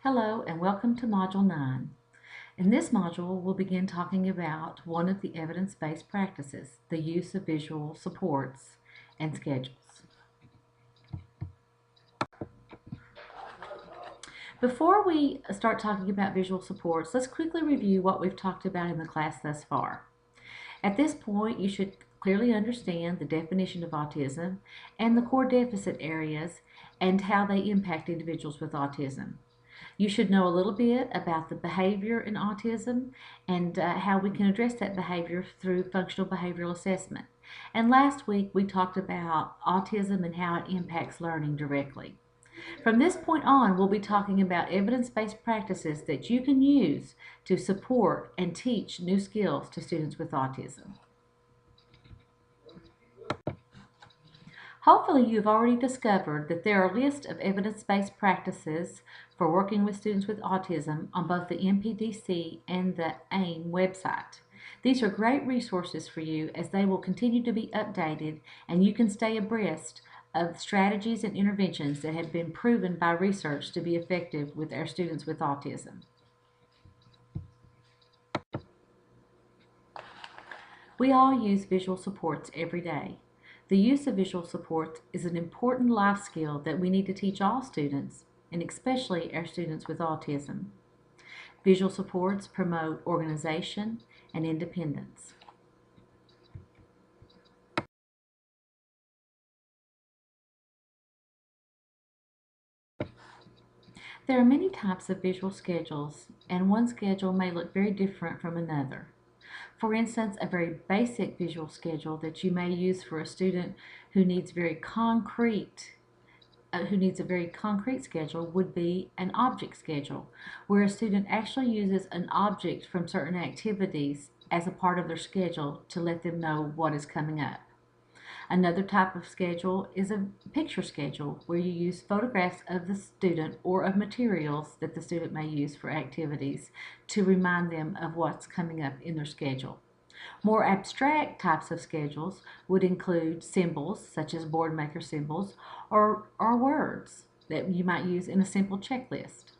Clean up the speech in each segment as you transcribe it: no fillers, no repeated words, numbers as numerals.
Hello and welcome to Module 9. In this module, we'll begin talking about one of the evidence-based practices, the use of visual supports and schedules. Before we start talking about visual supports, let's quickly review what we've talked about in the class thus far. At this point, you should clearly understand the definition of autism and the core deficit areas and how they impact individuals with autism. You should know a little bit about the behavior in autism and how we can address that behavior through functional behavioral assessment. And last week we talked about autism and how it impacts learning directly. From this point on, we'll be talking about evidence-based practices that you can use to support and teach new skills to students with autism. Hopefully you've already discovered that there are a list of evidence-based practices for working with students with autism on both the MPDC and the AIM website. These are great resources for you as they will continue to be updated and you can stay abreast of strategies and interventions that have been proven by research to be effective with our students with autism. We all use visual supports every day. The use of visual supports is an important life skill that we need to teach all students, and especially our students with autism. Visual supports promote organization and independence. There are many types of visual schedules, and one schedule may look very different from another. For instance, a very basic visual schedule that you may use for a student who needs a very concrete schedule would be an object schedule, where a student actually uses an object from certain activities as a part of their schedule to let them know what is coming up. Another type of schedule is a picture schedule, where you use photographs of the student or of materials that the student may use for activities to remind them of what's coming up in their schedule. More abstract types of schedules would include symbols, such as board maker symbols, or words that you might use in a simple checklist.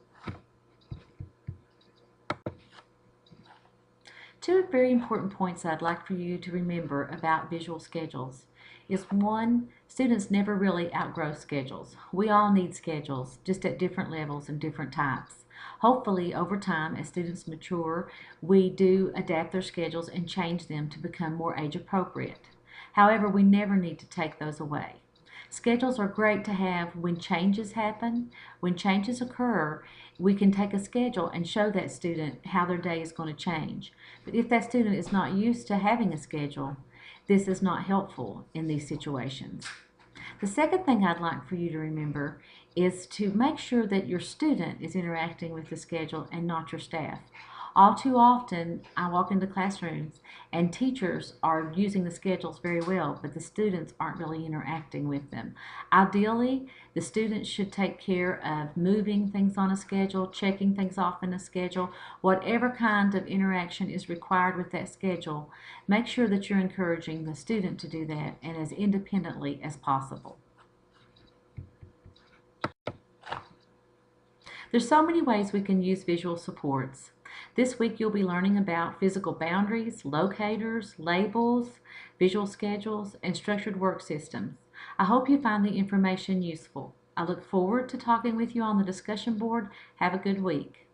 Two very important points I'd like for you to remember about visual schedules is one, students never really outgrow schedules. We all need schedules, just at different levels and different types. Hopefully, over time, as students mature, we do adapt their schedules and change them to become more age appropriate. However, we never need to take those away. Schedules are great to have when changes happen. When changes occur, we can take a schedule and show that student how their day is going to change. But if that student is not used to having a schedule, this is not helpful in these situations. The second thing I'd like for you to remember is to make sure that your student is interacting with the schedule and not your staff. All too often, I walk into classrooms and teachers are using the schedules very well, but the students aren't really interacting with them. Ideally, the students should take care of moving things on a schedule, checking things off in a schedule, whatever kind of interaction is required with that schedule. Make sure that you're encouraging the student to do that and as independently as possible. There's so many ways we can use visual supports. This week you'll be learning about physical boundaries, locators, labels, visual schedules, and structured work systems. I hope you find the information useful. I look forward to talking with you on the discussion board. Have a good week.